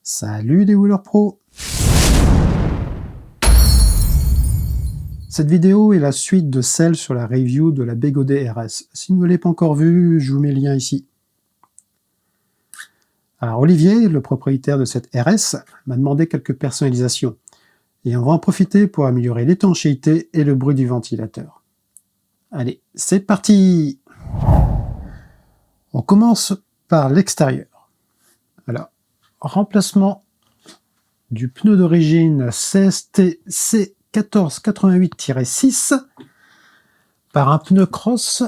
Salut les Wheelers Pro! Cette vidéo est la suite de celle sur la review de la Begaudet RS. Si vous ne l'avez pas encore vue, je vous mets le lien ici. Alors Olivier, le propriétaire de cette RS, m'a demandé quelques personnalisations. Et on va en profiter pour améliorer l'étanchéité et le bruit du ventilateur. Allez, c'est parti! On commence par l'extérieur. Alors, remplacement du pneu d'origine CST C1488-6 par un pneu cross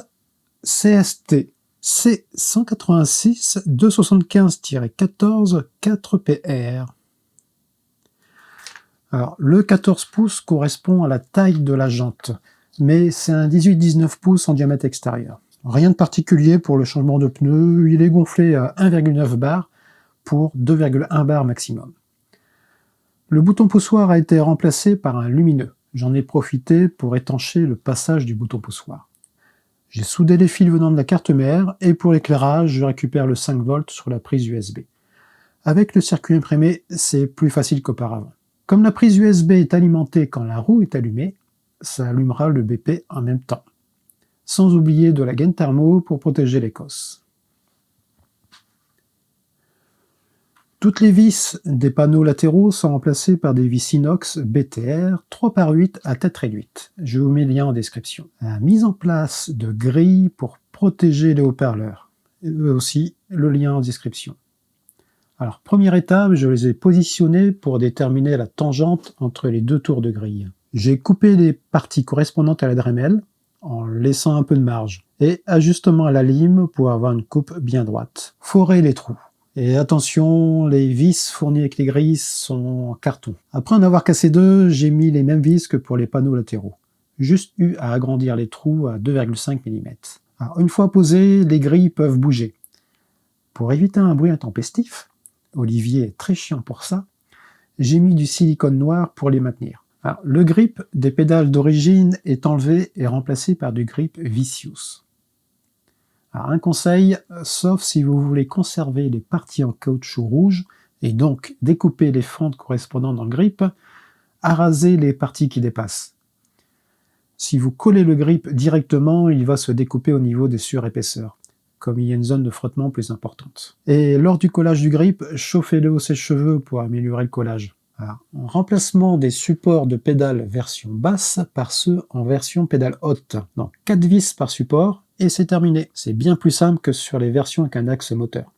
CST C186-275-14 4PR. Alors, le 14 pouces correspond à la taille de la jante, mais c'est un 18-19 pouces en diamètre extérieur. Rien de particulier pour le changement de pneu, il est gonflé à 1,9 bar pour 2,1 bar maximum. Le bouton poussoir a été remplacé par un lumineux. J'en ai profité pour étancher le passage du bouton poussoir. J'ai soudé les fils venant de la carte mère et pour l'éclairage, je récupère le 5 volts sur la prise USB. Avec le circuit imprimé, c'est plus facile qu'auparavant. Comme la prise USB est alimentée quand la roue est allumée, ça allumera le BP en même temps. Sans oublier de la gaine thermo pour protéger les cosses. Toutes les vis des panneaux latéraux sont remplacées par des vis inox BTR 3x8 à tête réduite. Je vous mets le lien en description. La mise en place de grilles pour protéger les haut-parleurs. Aussi, le lien en description. Alors, première étape, je les ai positionnés pour déterminer la tangente entre les deux tours de grille. J'ai coupé les parties correspondantes à la Dremel en laissant un peu de marge. Et ajustement à la lime pour avoir une coupe bien droite. Forer les trous. Et attention, les vis fournies avec les grilles sont en carton. Après en avoir cassé deux, j'ai mis les mêmes vis que pour les panneaux latéraux. Juste eu à agrandir les trous à 2,5 mm. Alors, une fois posées, les grilles peuvent bouger. Pour éviter un bruit intempestif, Olivier est très chiant pour ça, j'ai mis du silicone noir pour les maintenir. Alors, le grip des pédales d'origine est enlevé et remplacé par du grip Vicious. Alors, un conseil, sauf si vous voulez conserver les parties en caoutchouc rouge et donc découper les fentes correspondantes dans le grip, arasez les parties qui dépassent. Si vous collez le grip directement, il va se découper au niveau des surépaisseurs, comme il y a une zone de frottement plus importante. Et lors du collage du grip, chauffez-le au sèche-cheveux pour améliorer le collage. Alors, en remplacement des supports de pédale version basse par ceux en version pédale haute. Donc 4 vis par support, et c'est terminé. C'est bien plus simple que sur les versions avec un axe moteur.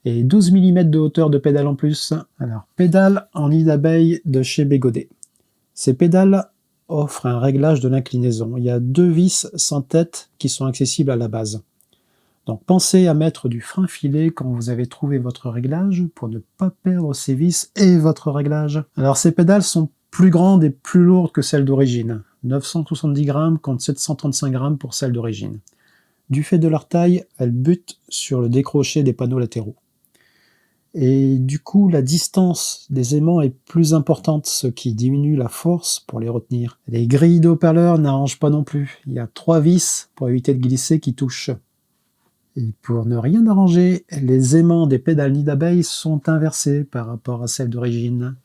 Et 12 mm de hauteur de pédale en plus. Alors, pédale en nid d'abeille de chez Begaudet. Ces pédales offrent un réglage de l'inclinaison. Il y a 2 vis sans tête qui sont accessibles à la base. Donc pensez à mettre du frein filé quand vous avez trouvé votre réglage pour ne pas perdre ces vis et votre réglage. Alors ces pédales sont plus grandes et plus lourdes que celles d'origine. 970 grammes contre 735 grammes pour celles d'origine. Du fait de leur taille, elles butent sur le décroché des panneaux latéraux. Et du coup, la distance des aimants est plus importante, ce qui diminue la force pour les retenir. Les grilles de haut-parleurs n'arrangent pas non plus. Il y a 3 vis pour éviter de glisser qui touchent. Et pour ne rien arranger, les aimants des pédales nid d'abeille sont inversés par rapport à celles d'origine.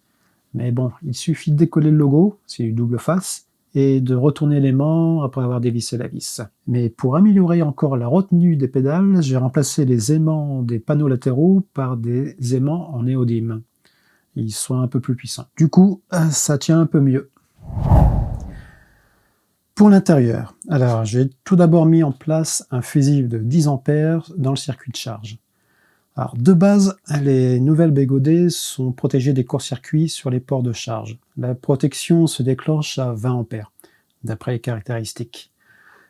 Mais bon, il suffit de décoller le logo, c'est du double face, et de retourner l'aimant après avoir dévissé la vis. Mais pour améliorer encore la retenue des pédales, j'ai remplacé les aimants des panneaux latéraux par des aimants en néodyme. Ils sont un peu plus puissants. Du coup, ça tient un peu mieux. Pour l'intérieur, alors j'ai tout d'abord mis en place un fusible de 10 A dans le circuit de charge. Alors de base, les nouvelles Begaudet sont protégées des courts-circuits sur les ports de charge. La protection se déclenche à 20 A, d'après les caractéristiques.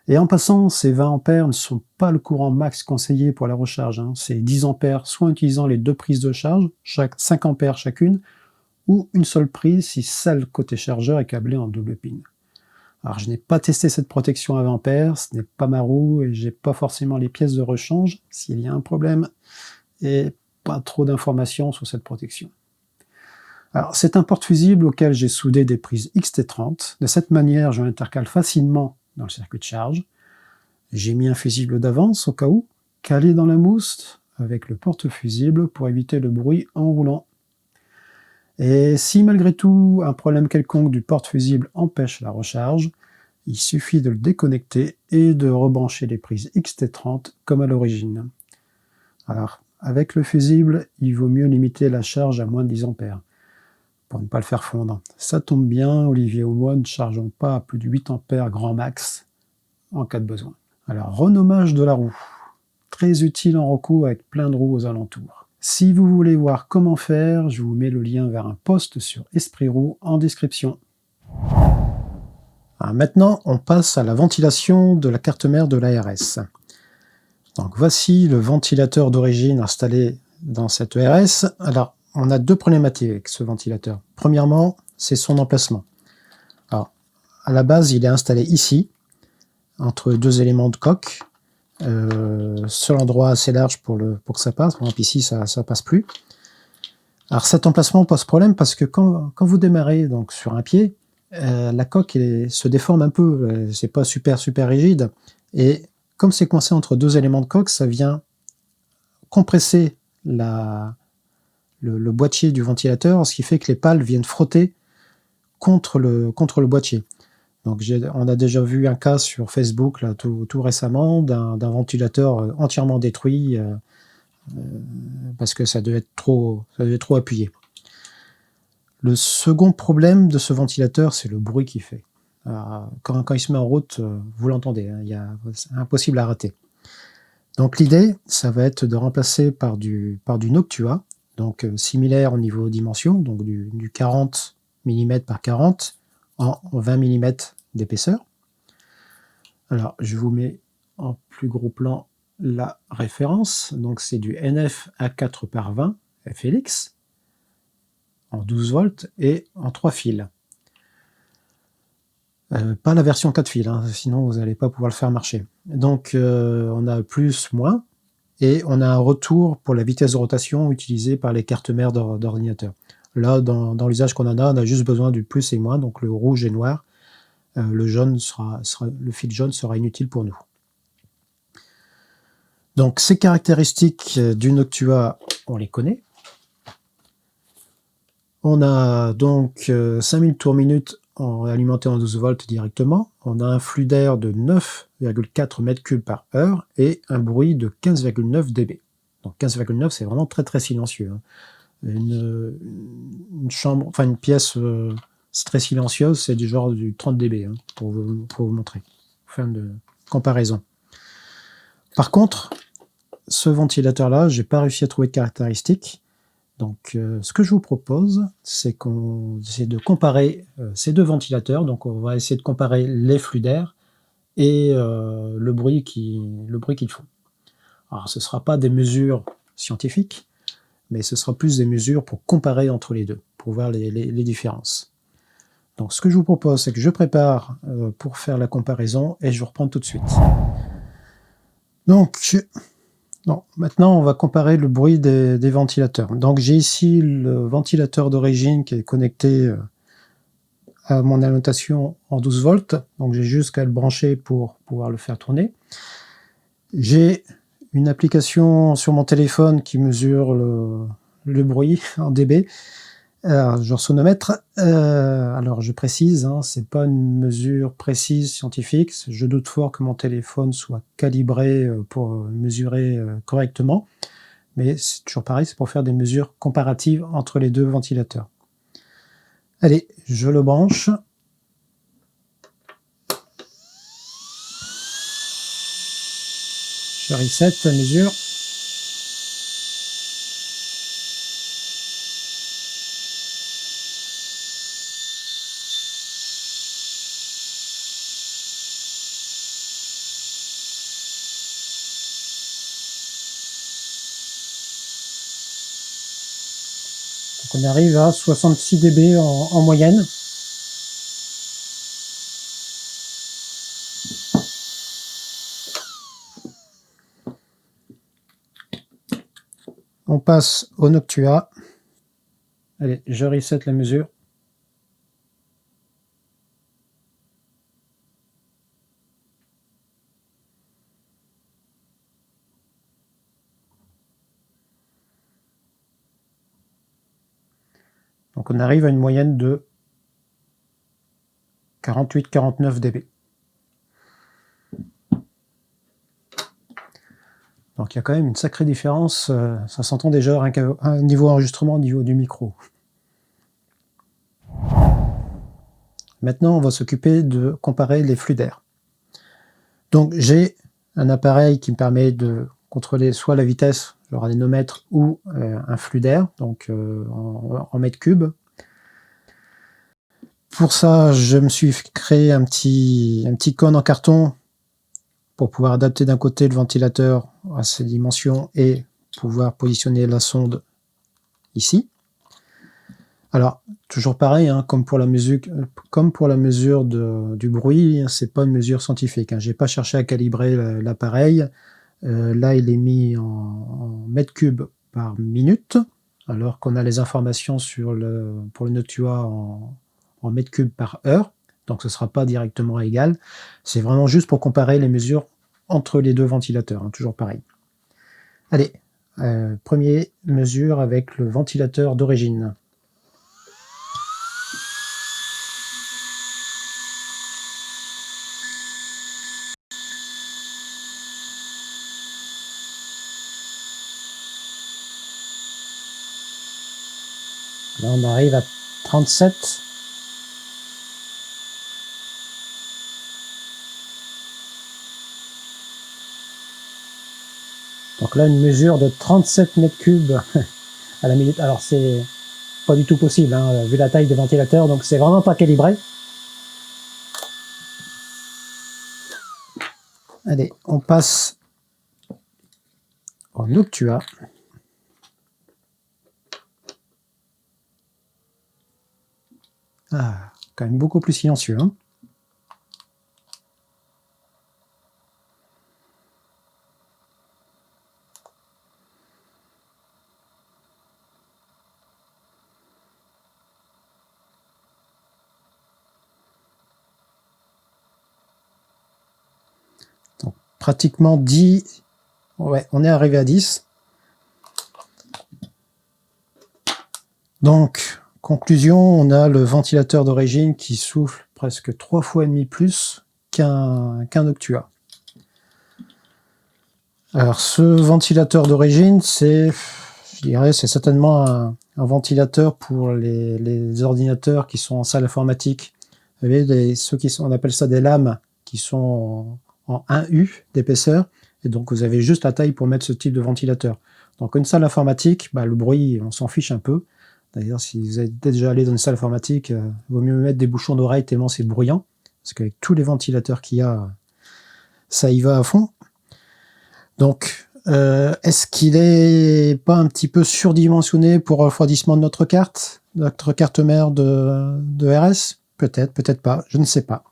Et en passant, ces 20 A ne sont pas le courant max conseillé pour la recharge. C'est 10 A, soit en utilisant les deux prises de charge, 5 A chacune, ou une seule prise si celle côté chargeur est câblée en double pin. Alors je n'ai pas testé cette protection à 20 A, ce n'est pas ma roue et j'ai pas forcément les pièces de rechange s'il y a un problème, et pas trop d'informations sur cette protection. Alors c'est un porte-fusible auquel j'ai soudé des prises XT30, de cette manière je l'intercale facilement dans le circuit de charge. J'ai mis un fusible d'avance au cas où, calé dans la mousse avec le porte-fusible pour éviter le bruit en roulant. Et si malgré tout un problème quelconque du porte-fusible empêche la recharge, il suffit de le déconnecter et de rebrancher les prises XT30 comme à l'origine. Alors, avec le fusible, il vaut mieux limiter la charge à moins de 10 ampères pour ne pas le faire fondre. Ça tombe bien, Olivier et moi ne chargeons pas à plus de 8 ampères grand max en cas de besoin. Alors, renommage de la roue. Très utile en recours avec plein de roues aux alentours. Si vous voulez voir comment faire, je vous mets le lien vers un post sur Esprit Roue en description. Alors maintenant, on passe à la ventilation de la carte mère de l'ARS. Donc voici le ventilateur d'origine installé dans cette ERS. Alors, on a deux problématiques avec ce ventilateur. Premièrement, c'est son emplacement. Alors, à la base, il est installé ici, entre deux éléments de coque. Seul endroit assez large pour que ça passe. Par exemple, ici, ça passe plus. Alors, cet emplacement pose problème parce que quand vous démarrez donc, sur un pied, la coque se déforme un peu. C'est pas super rigide. Et comme c'est coincé entre deux éléments de coque, ça vient compresser le boîtier du ventilateur, ce qui fait que les pales viennent frotter contre le boîtier. Donc on a déjà vu un cas sur Facebook là, tout récemment d'un ventilateur entièrement détruit parce que ça devait être trop appuyé. Le second problème de ce ventilateur, c'est le bruit qu'il fait. Quand il se met en route, vous l'entendez, hein, c'est impossible à rater. Donc l'idée, ça va être de remplacer par du Noctua, donc similaire au niveau dimension, donc du 40 mm par 40 en 20 mm d'épaisseur. Alors je vous mets en plus gros plan la référence, donc c'est du NF A4 par 20 FLX en 12 volts et en 3 fils. Pas la version 4 fils, hein, sinon vous n'allez pas pouvoir le faire marcher. Donc on a plus, moins, et on a un retour pour la vitesse de rotation utilisée par les cartes mères d'ordinateur. Là, dans l'usage qu'on en a, on a juste besoin du plus et moins, donc le rouge et noir. Le fil jaune sera inutile pour nous. Donc ces caractéristiques du Noctua, on les connaît. On a donc 5000 tours minute alimenté en 12 volts directement. On a un flux d'air de 9,4 m3 par heure et un bruit de 15,9 dB. Donc 15,9, c'est vraiment très silencieux. Hein. Une pièce très silencieuse, c'est du genre du 30 dB, hein, pour vous montrer. Fin de comparaison. Par contre, ce ventilateur-là, j'ai pas réussi à trouver de caractéristiques. Donc, ce que je vous propose, c'est de comparer ces deux ventilateurs. Donc, on va essayer de comparer les flux d'air et le bruit qu'ils font. Alors, ce ne sera pas des mesures scientifiques, mais ce sera plus des mesures pour comparer entre les deux, pour voir les différences. Donc, ce que je vous propose, c'est que je prépare pour faire la comparaison et je vous reprends tout de suite. Donc, maintenant, on va comparer le bruit des ventilateurs. Donc, j'ai ici le ventilateur d'origine qui est connecté à mon alimentation en 12 volts. Donc, j'ai juste qu'à le brancher pour pouvoir le faire tourner. J'ai une application sur mon téléphone qui mesure le bruit en dB, genre sonomètre. Alors, je précise, hein, c'est pas une mesure précise scientifique. Je doute fort que mon téléphone soit calibré pour mesurer correctement. Mais c'est toujours pareil, c'est pour faire des mesures comparatives entre les deux ventilateurs. Allez, je le branche. Je reset la mesure. Donc on arrive à 66 dB en moyenne. On passe au Noctua. Allez, je reset la mesure. Donc on arrive à une moyenne de 48-49 dB. Donc il y a quand même une sacrée différence, ça s'entend déjà rien qu'à un niveau enregistrement au niveau du micro. Maintenant on va s'occuper de comparer les flux d'air. Donc j'ai un appareil qui me permet de contrôler soit la vitesse, genre un nénomètre, ou un flux d'air, donc en mètres cubes. Pour ça, je me suis créé un petit cône en carton pour pouvoir adapter d'un côté le ventilateur à ses dimensions et pouvoir positionner la sonde ici. Alors, toujours pareil, hein, comme pour la mesure du bruit, c'est pas une mesure scientifique. Hein. J'ai pas cherché à calibrer l'appareil. Là, il est mis en mètres cubes par minute, alors qu'on a les informations pour le Noctua en mètres cubes par heure. Donc ce ne sera pas directement égal. C'est vraiment juste pour comparer les mesures entre les deux ventilateurs, hein, toujours pareil. Allez, première mesure avec le ventilateur d'origine. Là, on arrive à 37. Donc là, une mesure de 37 mètres cubes à la minute. Alors, c'est pas du tout possible, hein, vu la taille des ventilateurs, donc c'est vraiment pas calibré. Allez, on passe en Noctua. Ah, quand même beaucoup plus silencieux, hein. Donc, pratiquement 10. Ouais, on est arrivé à 10. Donc, conclusion, on a le ventilateur d'origine qui souffle presque 3 fois et demi plus qu'un Noctua. Alors, ce ventilateur d'origine, je dirais, c'est certainement un ventilateur pour les ordinateurs qui sont en salle informatique. Vous savez, on appelle ça des lames qui sont en 1U d'épaisseur, et donc vous avez juste la taille pour mettre ce type de ventilateur. Donc une salle informatique, le bruit, on s'en fiche un peu. D'ailleurs, si vous êtes déjà allé dans une salle informatique, il vaut mieux mettre des bouchons d'oreille tellement c'est bruyant, parce qu'avec tous les ventilateurs qu'il y a, ça y va à fond. Donc, est-ce qu'il n'est pas un petit peu surdimensionné pour le refroidissement de notre carte mère de RS? Peut-être, peut-être pas, je ne sais pas.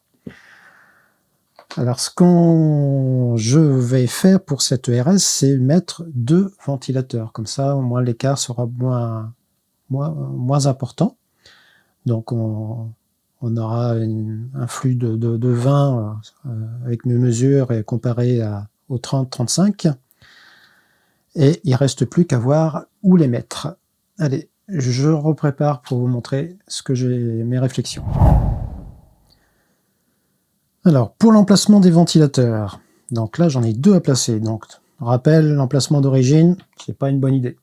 Alors, ce que je vais faire pour cette RS, c'est mettre 2 ventilateurs. Comme ça, au moins, l'écart sera moins important. Donc, on aura un flux de 20 avec mes mesures et comparé au 30-35. Et il ne reste plus qu'à voir où les mettre. Allez, je reprépare pour vous montrer mes réflexions. Alors, pour l'emplacement des ventilateurs, donc là j'en ai 2 à placer. Donc, rappel, l'emplacement d'origine, c'est pas une bonne idée.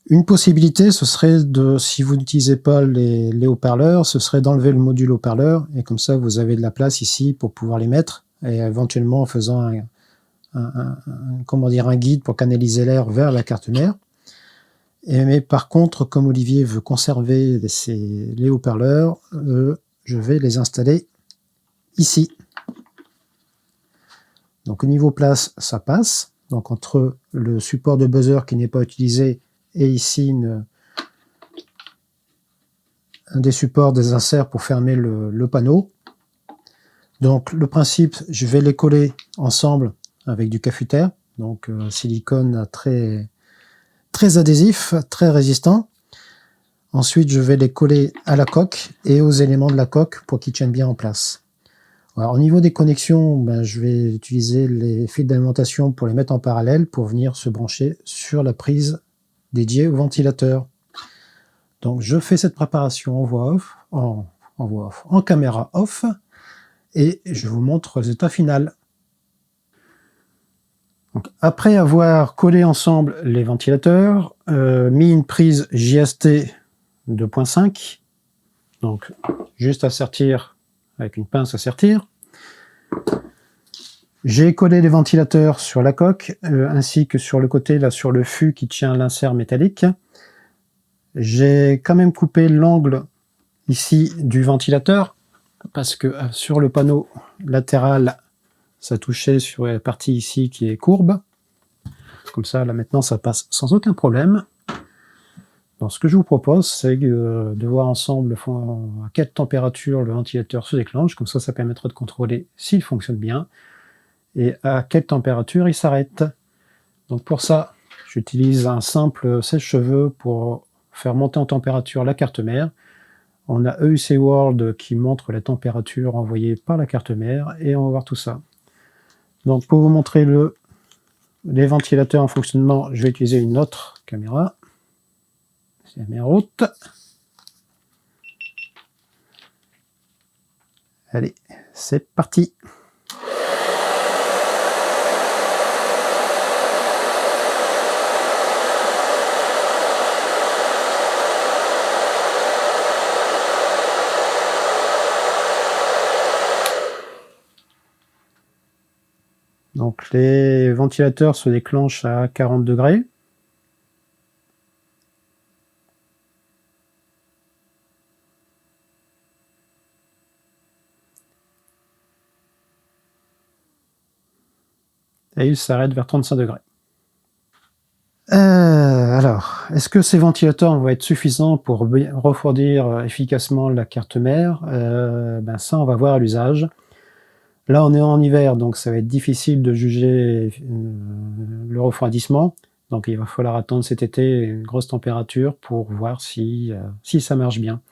Une possibilité, ce serait si vous n'utilisez pas les haut-parleurs, ce serait d'enlever le module haut-parleur, et comme ça vous avez de la place ici pour pouvoir les mettre, et éventuellement en faisant un guide pour canaliser l'air vers la carte mère. Mais par contre, comme Olivier veut conserver les haut-parleurs, je vais les installer ici. Donc au niveau place, ça passe. Donc entre le support de buzzer qui n'est pas utilisé et ici un des supports des inserts pour fermer le panneau. Donc le principe, je vais les coller ensemble avec du cafuter, donc silicone très adhésif, très résistant. Ensuite, je vais les coller à la coque et aux éléments de la coque pour qu'ils tiennent bien en place. Alors, au niveau des connexions, je vais utiliser les fils d'alimentation pour les mettre en parallèle pour venir se brancher sur la prise dédiée au ventilateur. Donc je fais cette préparation en voix off, en caméra off, et je vous montre le résultat final. Donc, après avoir collé ensemble les ventilateurs, mis une prise JST 2.5, donc juste à sertir avec une pince à sertir. J'ai collé les ventilateurs sur la coque, ainsi que sur le côté, là, sur le fût qui tient l'insert métallique. J'ai quand même coupé l'angle ici du ventilateur, parce que sur le panneau latéral, ça touchait sur la partie ici qui est courbe. Comme ça, là maintenant, ça passe sans aucun problème. Donc, ce que je vous propose, c'est de voir ensemble à quelle température le ventilateur se déclenche. Comme ça permettra de contrôler s'il fonctionne bien et à quelle température il s'arrête. Donc pour ça, j'utilise un simple sèche-cheveux pour faire monter en température la carte mère. On a EUC World qui montre la température envoyée par la carte mère et on va voir tout ça. Donc pour vous montrer les ventilateurs en fonctionnement, je vais utiliser une autre caméra. C'est la caméra haute. Allez, c'est parti. Donc les ventilateurs se déclenchent à 40 degrés. Et ils s'arrêtent vers 35 degrés. Alors, est-ce que ces ventilateurs vont être suffisants pour refroidir efficacement la carte mère? Ça, on va voir à l'usage. Là, on est en hiver, donc ça va être difficile de juger le refroidissement. Donc, il va falloir attendre cet été une grosse température pour voir si ça marche bien.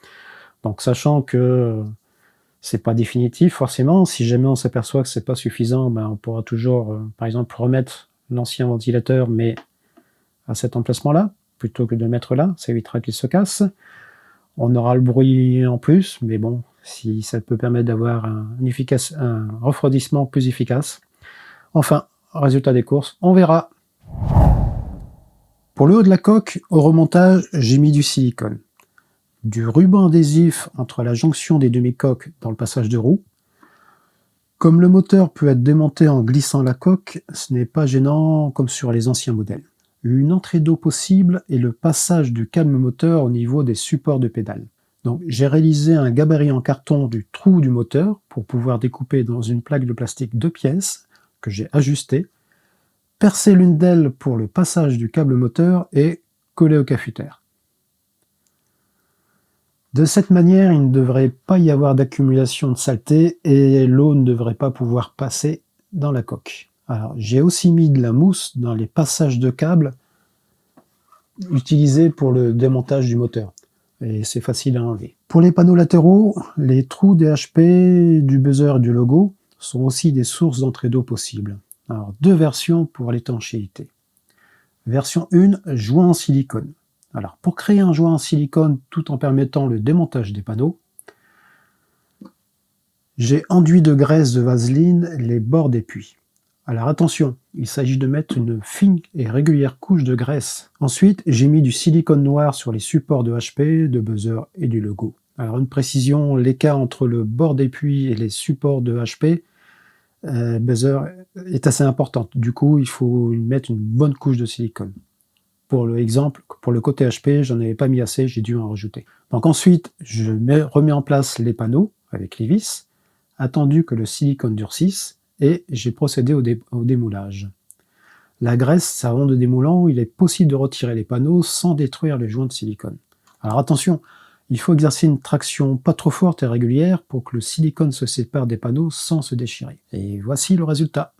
Donc, sachant que c'est pas définitif forcément, si jamais on s'aperçoit que c'est pas suffisant, on pourra toujours, par exemple, remettre l'ancien ventilateur, mais à cet emplacement-là, plutôt que de le mettre là, ça évitera qu'il se casse. On aura le bruit en plus, mais bon, si ça peut permettre d'avoir un refroidissement plus efficace. Enfin, résultat des courses, on verra. Pour le haut de la coque, au remontage, j'ai mis du silicone, du ruban adhésif entre la jonction des demi-coques dans le passage de roue. Comme le moteur peut être démonté en glissant la coque, ce n'est pas gênant comme sur les anciens modèles. Une entrée d'eau possible et le passage du câble moteur au niveau des supports de pédale. Donc j'ai réalisé un gabarit en carton du trou du moteur pour pouvoir découper dans une plaque de plastique 2 pièces que j'ai ajustée, percer l'une d'elles pour le passage du câble moteur et coller au cafutaire. De cette manière, il ne devrait pas y avoir d'accumulation de saleté et l'eau ne devrait pas pouvoir passer dans la coque. Alors, j'ai aussi mis de la mousse dans les passages de câbles utilisés pour le démontage du moteur. Et c'est facile à enlever. Pour les panneaux latéraux, les trous DHP, du buzzer et du logo sont aussi des sources d'entrée d'eau possibles. Alors, 2 versions pour l'étanchéité. Version 1, joint en silicone. Alors, pour créer un joint en silicone tout en permettant le démontage des panneaux, j'ai enduit de graisse de vaseline les bords des puits. Alors attention, il s'agit de mettre une fine et régulière couche de graisse. Ensuite, j'ai mis du silicone noir sur les supports de HP, de buzzer et du logo. Alors une précision, l'écart entre le bord des puits et les supports de HP, buzzer, est assez importante. Du coup, il faut mettre une bonne couche de silicone. Pour l'exemple, pour le côté HP, j'en avais pas mis assez, j'ai dû en rajouter. Donc ensuite, je remets en place les panneaux avec les vis, attendu que le silicone durcisse, et j'ai procédé au démoulage. La graisse, avant de démoulant, il est possible de retirer les panneaux sans détruire les joints de silicone. Alors attention, il faut exercer une traction pas trop forte et régulière pour que le silicone se sépare des panneaux sans se déchirer. Et voici le résultat.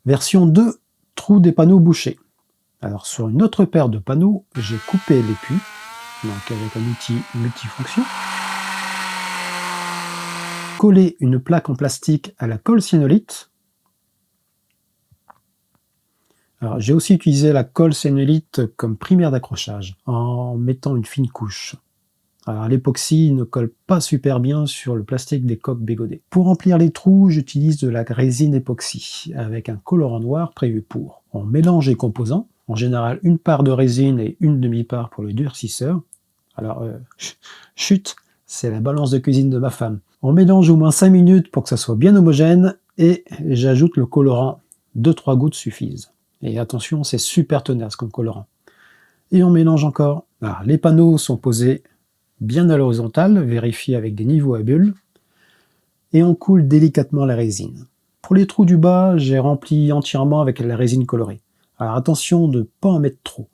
Version 2, trou des panneaux bouchés. Alors sur une autre paire de panneaux, j'ai coupé les puits, donc avec un outil multifonction, collé une plaque en plastique à la colle cyanolite, Alors, j'ai aussi utilisé la colle sénélite comme primaire d'accrochage, en mettant une fine couche. Alors, l'époxy ne colle pas super bien sur le plastique des coques bégodées. Pour remplir les trous, j'utilise de la résine époxy, avec un colorant noir prévu pour. On mélange les composants, en général une part de résine et une demi-part pour le durcisseur. Alors, chut, c'est la balance de cuisine de ma femme. On mélange au moins 5 minutes pour que ça soit bien homogène, et j'ajoute le colorant. 2-3 gouttes suffisent. Et attention, c'est super tenace comme colorant. Et on mélange encore. Alors, les panneaux sont posés bien à l'horizontale, vérifié avec des niveaux à bulles, et on coule délicatement la résine. Pour les trous du bas, j'ai rempli entièrement avec la résine colorée. Alors attention de ne pas en mettre trop.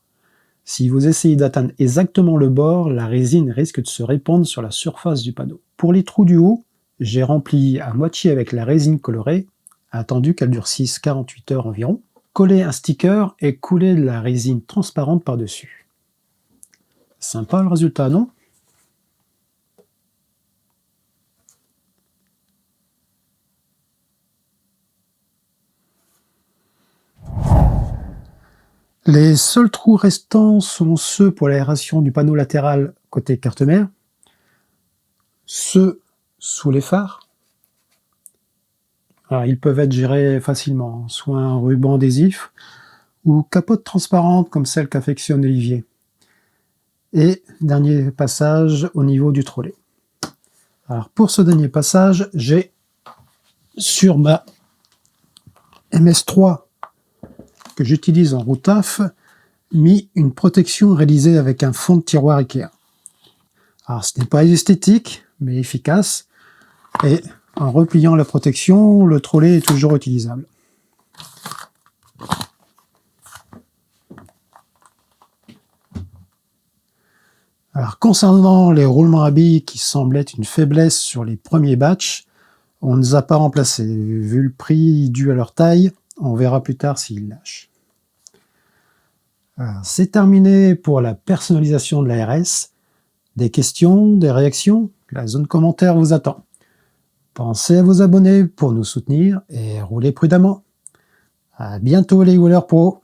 Si vous essayez d'atteindre exactement le bord, la résine risque de se répandre sur la surface du panneau. Pour les trous du haut, j'ai rempli à moitié avec la résine colorée, attendu qu'elle durcisse 48 heures environ, collé un sticker et coulé de la résine transparente par-dessus. Sympa le résultat, non ? Les seuls trous restants sont ceux pour l'aération du panneau latéral côté carte mère, ceux sous les phares. Alors, ils peuvent être gérés facilement, soit un ruban adhésif ou capote transparente comme celle qu'affectionne Olivier. Et dernier passage au niveau du trolley. Alors pour ce dernier passage, j'ai sur ma MS3 que j'utilise en roue taf, mis une protection réalisée avec un fond de tiroir Ikea. Alors ce n'est pas esthétique, mais efficace, et en repliant la protection, le trolley est toujours utilisable. Alors concernant les roulements à billes qui semblaient être une faiblesse sur les premiers batchs, on ne les a pas remplacés. Vu le prix dû à leur taille, on verra plus tard s'ils lâchent. C'est terminé pour la personnalisation de la RS. Des questions, des réactions? La zone commentaire vous attend. Pensez à vous abonner pour nous soutenir et roulez prudemment. À bientôt les Wheelers Pro.